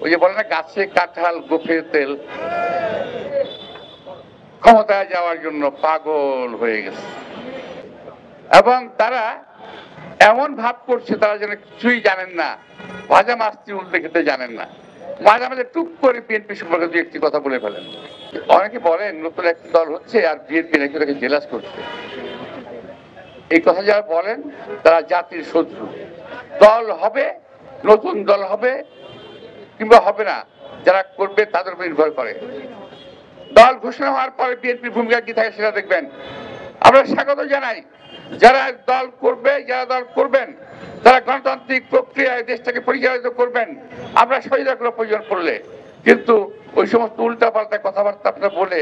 ওই যে বলে না, গাছে কাঁঠাল গোফে তেল, ক্ষমতায় যাওয়ার জন্য পাগল হয়ে গেছে। এবং তারা এমন ভাব করছে তারা যেন কিছুই জানেন না, ভাজা মাছটি উল্টে খেতে জানেন না। মাঝে মাঝে টুক করে বিএনপি সম্পর্কে দু একটি কথা বলে ফেলেন। অনেকে বলেন নতুন একটি দল হচ্ছে আর বিএনপি নাকি তাকে জেলাস করছে। এই কথা যারা বলেন তারা জাতির শত্রু। দল হবে, নতুন দল হবে কিংবা হবে না, যারা করবে তাদের উপর নির্ভর করে। দল ঘোষণা হওয়ার পরে বিএনপির ভূমিকা কি থাকে সেটা দেখবেন। আমরা স্বাগত জানাই যারা দল করবে, যারা দল করবেন তারা গণতান্ত্রিক প্রক্রিয়ায় দেশটাকে পরিচালিত করবেন, আমরা সহযোগিতা করার প্রয়োজন পড়লে। কিন্তু ওই সমস্ত উল্টাপাল্টা কথাবার্তা আপনারা বলে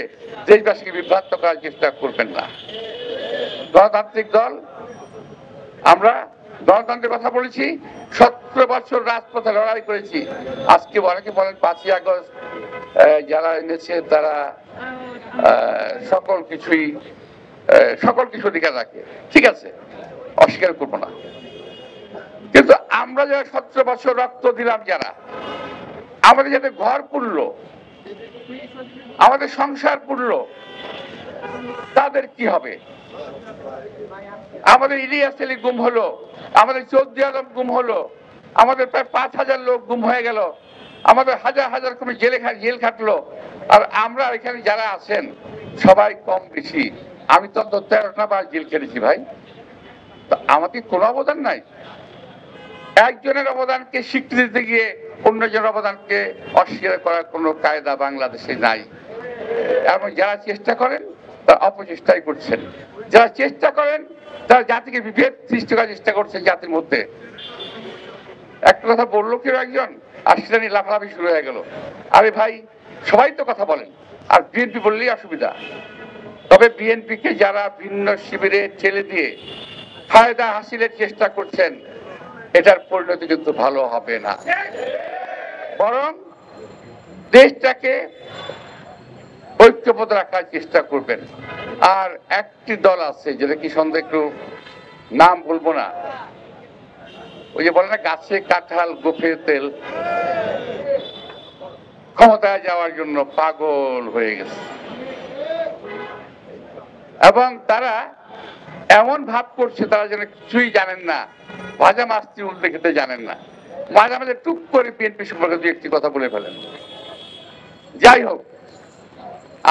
দেশবাসীকে বিভ্রান্ত করার চেষ্টা করবেন না। গণতান্ত্রিক দল, আমরা গণতন্ত্রের কথা বলেছি, 17 বছর রাজপথে লড়াই করেছি। আজকে অনেকে বলেন 5ই আগস্ট যারা এনেছে তারা সকল কিছু অধিকার রাখে, ঠিক আছে, অস্বীকার করবো না। কিন্তু আমরা যারা 17 বছর রক্ত দিলাম, যারা আমাদের যাতে ঘর পুড়লো, আমাদের সংসার পুড়লো, তাদের কি হবে? আমাদের ইলিয়াস আলী গুম হলো, আমাদের চৌধুরী আলম গুম হলো, আমাদের প্রায় 5000 লোক গুম হয়ে গেল, আমাদের হাজার হাজার কমে জেল খাটলো। আর আমরা এখানে যারা আছেন সবাই কম বেশি, আমি তো 13টা বার জেল খেটেছি ভাই, আমাকে কোনো অবদান নাই। একজনের অবদানকে স্বীকৃতি দিতে গিয়ে অন্যজনের অবদানকে অস্বীকার করার কোনো কায়দা বাংলাদেশে নাই। এবং যারা চেষ্টা করেন তারা অপচেষ্টাই করছেন, যারা চেষ্টা করেন তারা জাতিকে বিভেদ সৃষ্টি করার চেষ্টা করছেন জাতির মধ্যে। একটা কথা বললো কেউ একজন, আর সেটা নিয়ে লাফালাফি শুরু হয়ে গেল। আরে ভাই, সবাই তো কথা বলেন, আর বিএনপি বললেই অসুবিধা। তবে বিএনপিকে যারা ভিন্ন শিবিরে ঠেলে দিয়ে ফায়দা হাসিলের চেষ্টা করছেন, এটার পরিণতি কিন্তু ভালো হবে না, বরং দেশটাকে ঐক্যবদ্ধ রাখার চেষ্টা করবেন। আর একটি দল আছে যেটা কি সন্দেহ, একটু নাম বলবো না, ওই যে বলে না, গাছে কাঁঠাল গোফে তেল, ক্ষমতায় যাওয়ার জন্য পাগল হয়ে গেছে। এবং তারা এমন ভাব করছে তারা যেন কিছুই জানেন না, ভাজা মাছটি উল্টে খেতে জানেন না। মাঝে মাঝে টুক করে বিএনপি সম্পর্কে দু একটি কথা বলে ফেলেন। যাই হোক,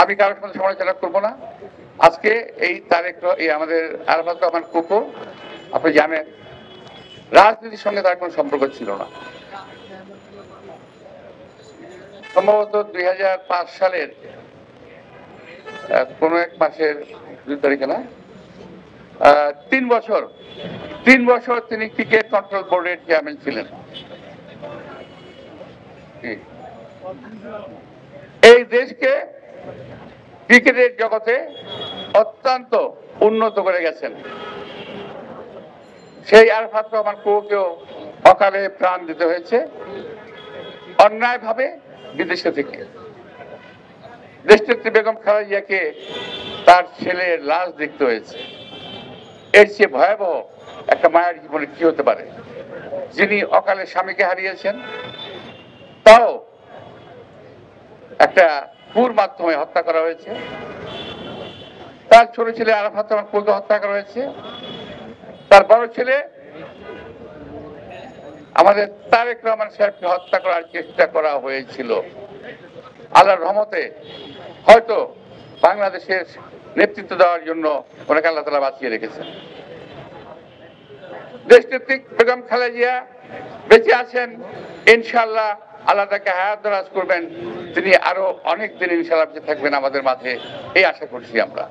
আমি কারোর সাথে সমালোচনা করবো না। আজকে এই তারেক, এই আমাদের আরাফাত রহমান কোকো, আপনি জানেন রাজনীতির সঙ্গে তার কোনো সম্পর্ক ছিল না। সম্ভবত 2005 সালের কোন এক মাসের 2 তারিখে না, 3 বছর তিনি ক্রিকেট কন্ট্রোল বোর্ডের চেয়ারম্যান ছিলেন। এই দেশকে ক্রিকেটের জগতে অত্যন্ত উন্নত করে গেছেন। সেই আরাফাত রহমান কোকেও অকালে প্রাণ দিতে হয়েছে অন্যায়ভাবে বিদেশে থেকে। দেশনেত্রী বেগম খালেদা জিয়াকে তার ছেলের লাশ দেখতে হয়েছে। এর চেয়ে ভয়াবহ একটা মায়ের জীবনে কি হতে পারে, যিনি অকালে স্বামীকে হারিয়েছেন, তাও একটা কুর মাধ্যমে হত্যা করা হয়েছে। তার ছোট ছেলে আরাফাত রহমান কোকে হত্যা করা হয়েছে। তার বড় ছেলে আমাদের তারেক রহমান সাহেবকে হত্যা করার চেষ্টা করা হয়েছিল। আল্লাহর রহমতে হয়তো বাংলাদেশের নেতৃত্ব দেওয়ার জন্য ওনাকে আল্লাহ তাআলা বাঁচিয়ে রেখেছেন। দেশনেত্রী বেগম খালেদা জিয়া বেঁচে আছেন, ইনশাআল্লাহ আল্লাহ তাকে হায়াত দরাজ করবেন, তিনি আরো অনেক দিন ইনশাআল্লাহ বেঁচে থাকবেন আমাদের মাঝে, এই আশা করছি আমরা।